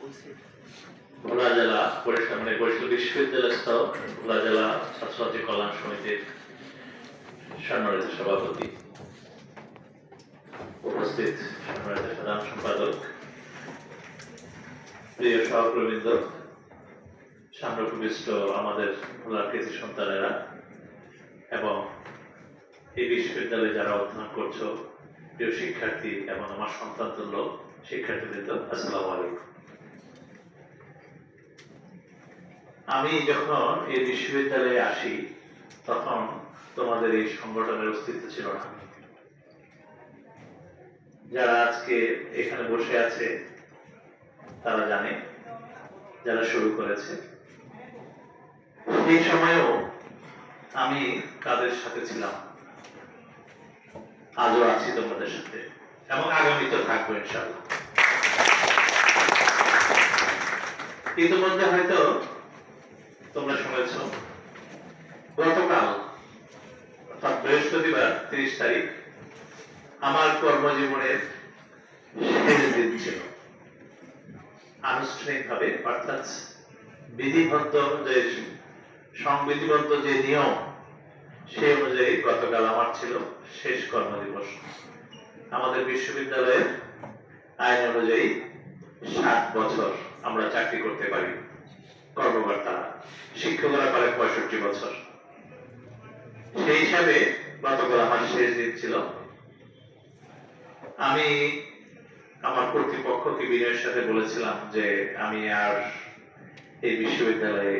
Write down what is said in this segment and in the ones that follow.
ভোলা জেলা পরিষদ বরিশাল বিশ্ববিদ্যালয়স্থ ভোলা জেলা ছাত্রছাত্রী কল্যাণ সমিতির সম্মানিত সভাপতি, উপস্থিত সম্মানিত সাধারণ সম্পাদক, প্রিয় সহকর্মীবৃন্দ, সামনে আমাদের ভোলার কৃতি সন্তানেরা এবং এই বিশ্ববিদ্যালয়ে যারা অধ্যয়ন করছো, প্রিয় শিক্ষার্থী এবং আমার সন্তান তুল্য শিক্ষার্থীবৃন্দ, আসসালামু আলাইকুম। আমি যখন এই বিশ্ববিদ্যালয়ে আসি তখন তোমাদের এই সংগঠনের অস্তিত্ব ছিল না। যারা আজকে এখানে বসে আছে তারা জানে, যারা শুরু করেছে। সেই সময়েও আমি কাদের সাথে ছিলাম, আজও আছি তোমাদের সাথে এবং আগামীতেও থাকবো ইনশাআল্লাহ। ইতিমধ্যে হয়তো তোমরা শুনেছ, গতকাল অর্থাৎ বৃহস্পতিবার 30 তারিখ আমার কর্মজীবনের শেষ দিন ছিল। আনুষ্ঠানিকভাবে অর্থাৎ বিধিবদ্ধ যে সংবিধিবদ্ধ যে নিয়ম সেই অনুযায়ী গতকাল আমার ছিল শেষ কর্মদিবস। আমাদের বিশ্ববিদ্যালয়ের আইন অনুযায়ী 60 বছর আমরা চাকরি করতে পারি, কর্মকর্তারা, শিক্ষকরা পারে 65 বছর। সেই হিসাবে গতকাল আমার শেষ দিন ছিল। আমি আমার কর্তৃপক্ষকে বিনয়ের সাথে বলেছিলাম যে আমি আর এই বিশ্ববিদ্যালয়ে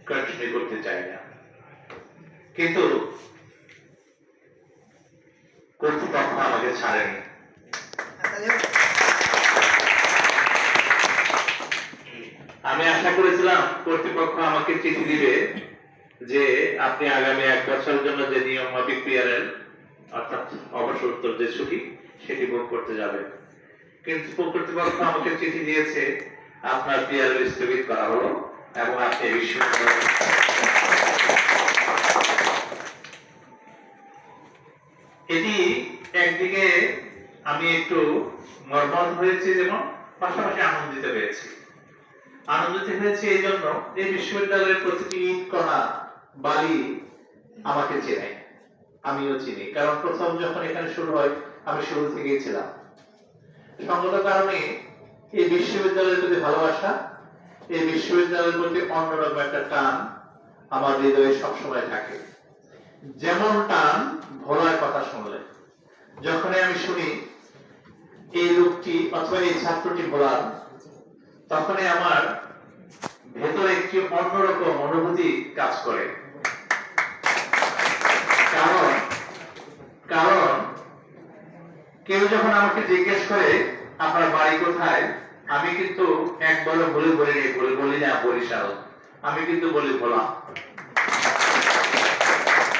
কন্টিনিউ করতে চাই না, কিন্তু কর্তৃপক্ষ আমাকে ছাড়েনি। আমি আশা করেছিলাম কর্তৃপক্ষ আমাকে চিঠি দিবে যে আপনি আগামী 1 বছরের জন্য যে নিয়ম মাফিক পিয়ারের অর্থাৎ অবসর যে ছুটি সেটি ভোগ করতে যাবে, কিন্তু কর্তৃপক্ষ আমাকে চিঠি দিয়েছে আপনার পিয়ার স্থগিত করা হলো এবং আপনি বিশ্ববিদ্যালয়। এটি একদিকে আমি একটু মর্মাহত হয়েছি, যেমন পাশাপাশি আনন্দিত হয়েছি। আনন্দিত হয়েছে এই জন্য, এই বিশ্ববিদ্যালয়ের প্রতিটি ইট কণা বালি আমাকে চেনে, আমিও চিনি, কারণ প্রথম যখন এখানে শুরু হয় আমি শুরু থেকেই ছিলাম। সঙ্গত কারণে এই বিশ্ববিদ্যালয়ের প্রতি ভালোবাসা, এই বিশ্ববিদ্যালয়ের প্রতি অন্যরকম একটা টান আমার হৃদয়ে সবসময় থাকে। যেমন টান ভোলার কথা শুনলে, যখনই আমি শুনি এই লোকটি অথবা এই ছাত্রটি ভোলার, তখনই আমার ভেতরে একটি অন্যরকম অনুভূতি কাজ করে। কারণ কেউ যখন আমাকে জিজ্ঞেস করে আপনার বাড়ি কোথায়, আমি কিন্তু একবারও বলি না বরিশাল, আমি কিন্তু বলি ভোলা।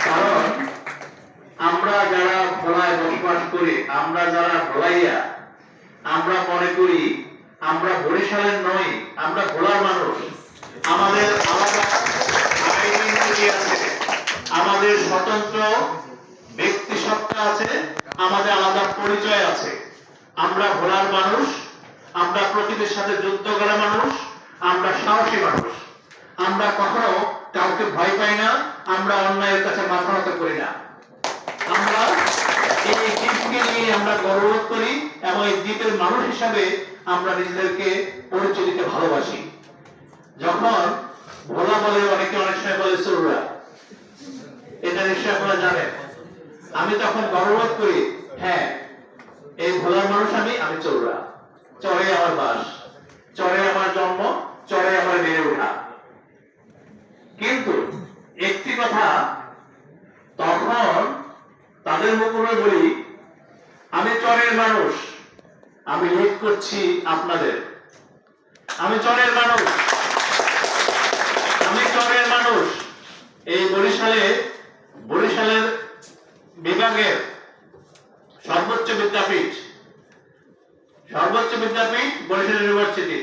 কারণ আমরা যারা ভোলায় বসবাস করি, আমরা যারা ভোলাইয়া, আমরা মনে করি আমরা বরিশালের নই, আমরা ভোলার মানুষ। আমাদের আলাদা আইডেন্টিটি আছে, আমাদের স্বতন্ত্র ব্যক্তি সত্তা আছে, আমাদের আলাদা পরিচয় আছে। আমরা ভোলার মানুষ, আমরা প্রকৃতির সাথে যুদ্ধ করা মানুষ, আমরা সাহসী মানুষ। আমরা কখনো কাউকে ভয় পাই না, আমরা অন্যায়ের কাছে মাথা নত করি না। আমরা এই দ্বীপকে নিয়ে আমরা গর্ববোধ করি এবং এই দ্বীপের মানুষ হিসাবে আমরা নিজেদেরকে পরিচয় দিতে ভালোবাসি। যখন ভোলা বলে অনেকে অনেক সময় বলে চৌরা, এটা নিশ্চয় আপনারা জানেন। আমি তখন গর্ববোধ করি, হ্যাঁ এই ভোলার মানুষ, আমি চৌরা, চরে আমার বাস, চরে আমার জন্ম, চরে আমার বেড়ে ওঠা। কিন্তু একটি কথা তখন তাদের মুখে বলি, আমি চরের মানুষ, আমি লিড করছি আপনাদের, আমি চরের মানুষ, আমি চরের মানুষ। এই বরিশালের বিভাগের সর্বোচ্চ বিদ্যাপীঠ বরিশাল ইউনিভার্সিটি,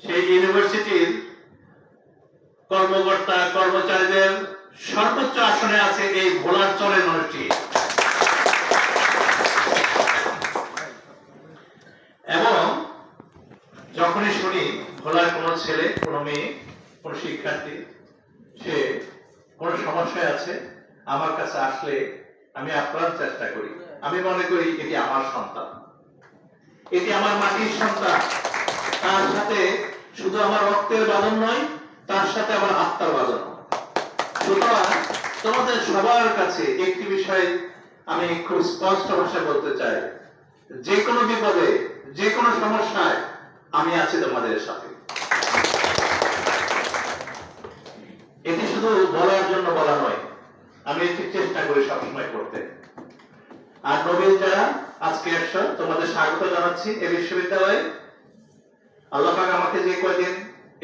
সেই ইউনিভার্সিটির কর্মকর্তা কর্মচারীদের সর্বোচ্চ আসনে আছে এই ভোলার চরের মানুষটি। এবং যখনই শুনি ভোলার কোনো ছেলে, কোনো মেয়ে, কোনো শিক্ষার্থী সে কোনো সমস্যায় আছে, আমার কাছে আসলে আমি আপ্রাণ চেষ্টা করি। আমি মনে করি এটি আমার সন্তান, এটি আমার মাটির সন্তান। তার সাথে শুধু আমার রক্তের বাঁধন নয়, তার সাথে আমার আত্মার বাঁধন। সুতরাং তোমাদের সবার কাছে একটি বিষয় আমি খুব স্পষ্ট ভাষায় বলতে চাই, যে কোনো বিপদে, যে কোনো সমস্যায় আমি আছি তোমাদের সাথে। এটি শুধু বলার জন্য বলা নয়, আমি এটি চেষ্টা করি সবসময় করতে। আর নবীন যারা আজকে এসছো, তোমাদের স্বাগত জানাচ্ছি এই বিশ্ববিদ্যালয়ে। আল্লাহ পাক আমাকে যে কয়দিন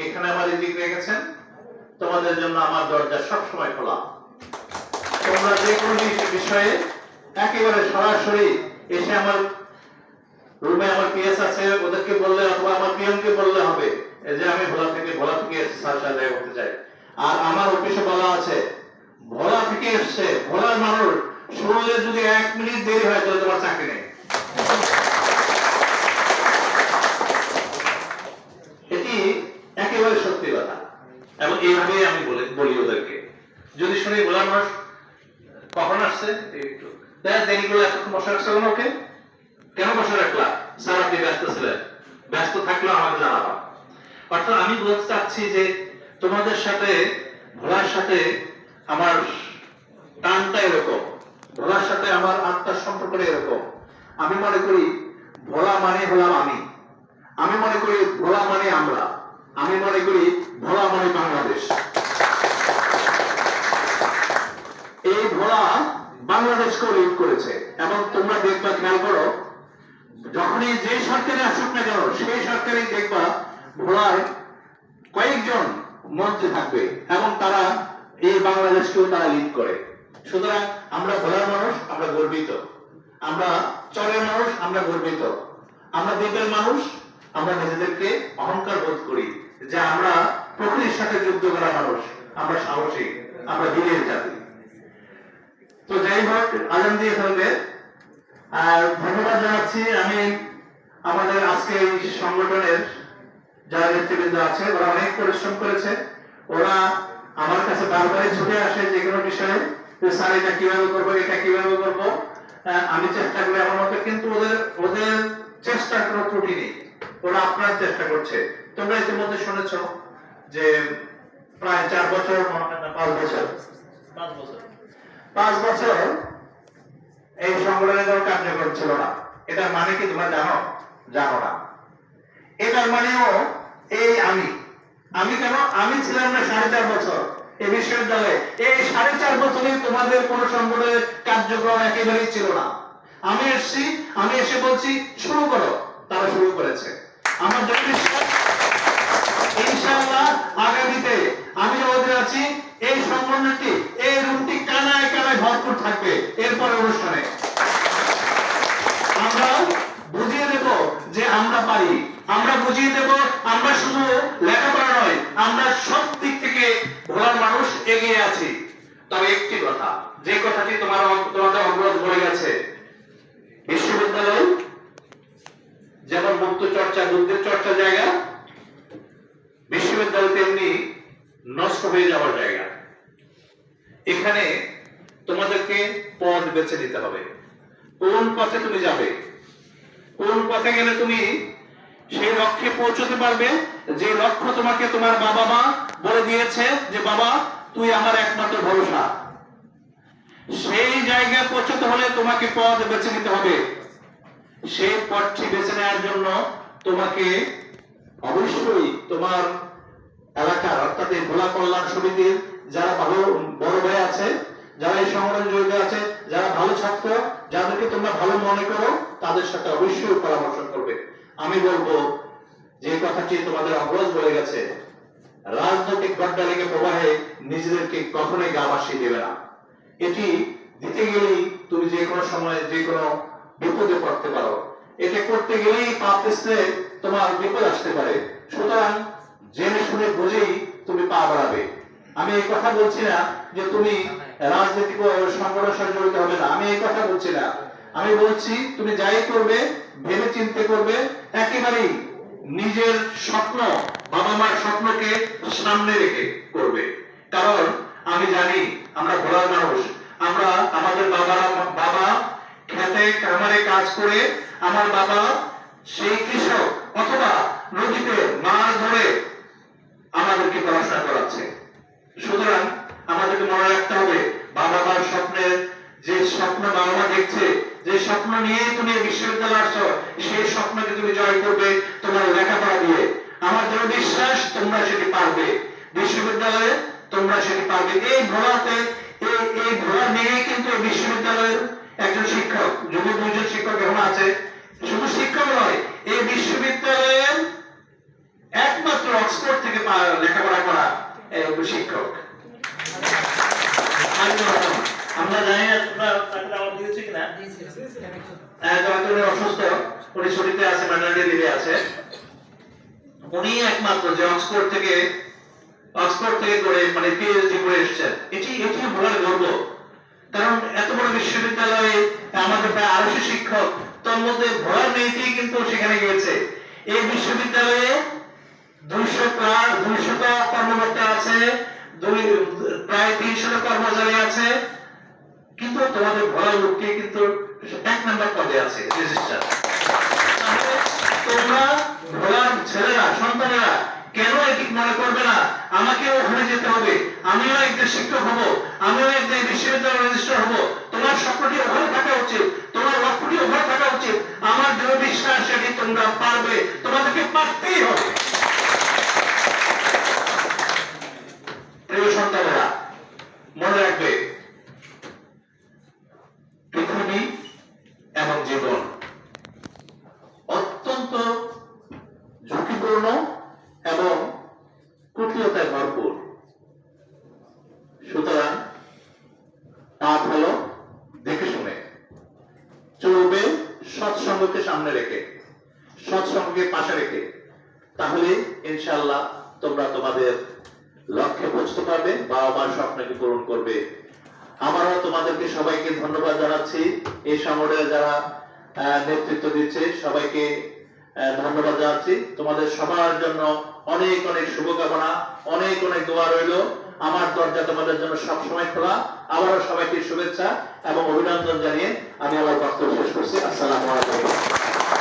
এখানে আমার রিজিক রেখেছেন, তোমাদের জন্য আমার দরজা সবসময় খোলা। তোমরা যে কোনো বিষয়ে একেবারে সরাসরি এসে আমার রুমে, আমার পিএস আছে, ওদেরকে বললে অথবা আমার পিএমকে বললে হবে যে আমি ভোলা থেকে স্যার সাথে দেখা করতে চাই। আর আমার অফিসে বলা আছে ভোলা থেকে এসছে, ভোলার মানুষ শুনলে যদি 1 মিনিট দেরি হয় তাহলে তোমার চাকরি নেই। এটি একেবারে সত্যি কথা, এবং এইভাবে আমি বলি ওদেরকে। যদি শুনি ভোলার মানুষ কখন আসছে, একটু দেরি করলে এতক্ষণ বসে রাখছে ওকে, কেন বসে রাখলা? স্যার আপনি ব্যস্ত ছিলেন, ব্যস্ত থাকলেও আমাকে জানাবা। অর্থাৎ আমি বলতে চাচ্ছি যে তোমাদের সাথে, ভোলার সাথে আমার টানটা এরকম, ভোলার সাথে আমার আত্মার সম্পর্কটা এরকম। আমি মনে করি ভোলা মানে হলাম আমি মনে করি ভোলা মানে আমরা, আমি মনে করি ভোলা মানে বাংলাদেশ। এই ভোলা বাংলাদেশকে লিড করেছে, এবং তোমরা দেখবা, খেয়াল করো, যখনই যে সরকারে আসুক না কেন, সেই সরকারই দেখবা ভোলার কয়েকজন মন্ত্রী থাকবে, এবং তারা এই বাংলাদেশকেও তারা লিড করে। সুতরাং আমরা ভোলার মানুষ, আমরা গর্বিত। আমরা চরের মানুষ, আমরা গর্বিত। আমরা দ্বীপের মানুষ, আমরা নিজেদেরকে অহংকার বোধ করি যে আমরা প্রকৃতির সাথে যুদ্ধ করা মানুষ, আমরা সাহসী, আমরা বীরের জাতি। তো যাই হোক, আজান দিয়ে ফেলবে। আর ধন্যবাদ জানাচ্ছি আমি আমাদের আজকে এই সংগঠনের যারা নেতৃবৃন্দ আছে, ওরা অনেক পরিশ্রম করেছে। ওরা আমার কাছে বারবারই ছুটে আসে যে কোনো বিষয়ে, স্যার এটা কিভাবে করবো, এটা কিভাবে করবো। আমি চেষ্টা করি আমার মতো, কিন্তু ওদের চেষ্টার কোনো ত্রুটি নেই, ওরা আপনার চেষ্টা করছে। তোমরা ইতিমধ্যে শুনেছ যে প্রায় 4 বছর, 5 বছর এই সংগঠনের কোনো কার্যক্রম ছিল না। এটার মানে কি তোমরা জানো না? এটার মানেও এই আমি কেন, আমি ছিলাম না 4.5 বছর এই বিশ্ববিদ্যালয়ে। এই 4.5 বছরে তোমাদের কোন সংগঠনের কার্যক্রম একেবারেই ছিল না। আমি এসে বলছি শুরু করো, তারা শুরু করেছে। আমার যত বিশ্বাস, ইনশাআল্লাহ আগামীতে আমি ওদের আছি, এই সংগঠনটি, এই রুমটি কানায় কানায় ভরপুর থাকবে। এরপরে অনুষ্ঠানে আমরা বুঝিয়ে দেব যে আমরা পারি, আমরা বুঝিয়ে দেব আমরা শুধু লেখাপড়া নয়, আমরা সব দিক থেকে ভোলার মানুষ এগিয়ে আছি। তবে একটি কথা, যে কথাটি তোমাদের অগ্রজ বলে গেছে, বিশ্ববিদ্যালয় যেমন মুক্ত চর্চা, বুদ্ধির চর্চা জায়গা, বিশ্ববিদ্যালয় তেমনি নষ্ট হয়ে যাওয়ার জায়গা। এখানে তোমাদেরকে পথ বেছে নিতে হবে, কোন পথে তুমি যাবে, কোন পথে গেলে তুমি সেই লক্ষ্যে পৌঁছতে পারবে, যে লক্ষ্য তোমাকে তোমার বাবা মা বলে দিয়েছে যে বাবা তুই আমার একমাত্র ভরসা। সেই জায়গায় পৌঁছতে হলে তোমাকে পথ বেছে নিতে হবে। সেই পথটি বেছে নেওয়ার জন্য তোমাকে অবশ্যই তোমার এলাকার, অর্থাৎ এই ভোলা কল্যাণ সমিতির যারা ভালো বড় ভাই আছে, যারা এই সংগঠন জড়িত আছে, যারা ভালো ছাত্র, যাদেরকে তোমরা ভালো মনে করো, তাদের সাথে অবশ্যই পরামর্শ করবে। আমি বলবো যে কথাটি তোমাদের অগ্রজ বলে গেছে, রাজনৈতিক গড্ডালিকে প্রবাহে নিজেদেরকে কখনোই গা ভাসিয়ে দেবে না। এটি দিতে গেলেই তুমি যে কোনো সময় যে কোনো বিপদে পড়তে পারো, এটা করতে গেলেই পাপে তোমার বিপদ আসতে পারে। সুতরাং জেনে শুনে বুঝেই তুমি পা বাড়াবে। আমি এই কথা বলছি না যে তুমি রাজনৈতিক সংগঠনের সাথে জড়িত হবে না, আমি এই কথা বলছি না। আমি বলছি তুমি যাই করবে ভেবে চিন্তে করবে, একেবারেই নিজের স্বপ্ন, বাবা মার স্বপ্নকে সামনে রেখে করবে। কারণ আমি জানি আমরা ভোলার মানুষ, আমরা আমাদের বাবা খেতে খামারে কাজ করে, আমার বাবা সেই কৃষক অথবা নদীতে মাছ ধরে আমাদেরকে পড়াশোনা করাচ্ছে। সুতরাং আমাদেরকে মনে রাখতে হবে বাবা মার স্বপ্নের যে স্বপ্ন বাবা মা দেখছে, যে স্বপ্ন নিয়ে তুমি বিশ্ববিদ্যালয়ে আসছো, সেই স্বপ্নকে তুমি জয় করবে তোমার লেখাপড়া দিয়ে। আমার দৃঢ় বিশ্বাস তোমরা সেটি পারবে, বিশ্ববিদ্যালয়ে তোমরা সেটি পারবে। এই ভোলাতে এই ভোলা নিয়ে কিন্তু বিশ্ববিদ্যালয়ের একজন শিক্ষক, যদি 2 জন শিক্ষক এখন আছে, শুধু শিক্ষক নয়, এই বিশ্ববিদ্যালয়ের একমাত্র অক্সফোর্ড থেকে লেখাপড়া করা শিক্ষক। আমরা জানি না তোমরা তাকে আমার দিয়েছে কিনা, উনি অসুস্থ, উনি ছুটিতে আছে, ম্যাটারনিটি লিভে আছে। উনি একমাত্র যে অক্সফোর্ড থেকে করে মানে পিএইচডি করে এসেছেন। এটি বলার গর্ব। কারণ এত বড় বিশ্ববিদ্যালয়ে আমাদের প্রায় 250 শিক্ষক, তার মধ্যে ভয় মেয়েতেই কিন্তু সেখানে গিয়েছে। এই বিশ্ববিদ্যালয়ে 200টা কর্মকর্তা আছে, প্রায় 300টা কর্মচারী আছে, কিন্তু তোমাদের ভয় লোকটি কিন্তু 1 নম্বর পদে আছে রেজিস্ট্রার। তাহলে তোমরা ভোলার ছেলেরা, সন্তানেরা কেন এটি মনে করবে না আমাকেও ওখানে যেতে হবে, আমিও একজন শিক্ষক হব, আমিও একজন বিশ্ববিদ্যালয় রেজিস্ট্রার হব। তোমার স্বপ্নটি ওখানে থাকা উচিত, তোমার লক্ষ্যটি ওখানে থাকা উচিত। আমার দৃঢ় বিশ্বাস সেটি তোমরা পারবে, তোমাদেরকে পারতেই হবে। প্রিয় সন্তানেরা, মনে রাখবে পৃথিবী এবং জীবন অত্যন্ত ঝুঁকিপূর্ণ এবং কুটিলতায় ভরপুর। সুতরাং পাপ হলো দেখে শুনে চলবে, সৎসঙ্গকে সামনে রেখে, সৎসঙ্গকে পাশে রেখে। তাহলে ইনশাআল্লাহ তোমরা তোমাদের লক্ষ্যে পৌঁছতে পারবে, বাবা মার স্বপ্নকে পূরণ করবে। আমারও তোমাদেরকে সবাইকে ধন্যবাদ জানাচ্ছি। এই সংগঠনে যারা নেতৃত্ব দিচ্ছে সবাইকে ধন্যবাদ জানাচ্ছি। তোমাদের সবার জন্য অনেক অনেক শুভকামনা, অনেক অনেক দোয়া রইল। আমার দরজা তোমাদের জন্য সবসময় খোলা। আবারও সবাইকে শুভেচ্ছা এবং অভিনন্দন জানিয়ে আমি আমার বক্তব্য শেষ করছি। আসসালামু আলাইকুম।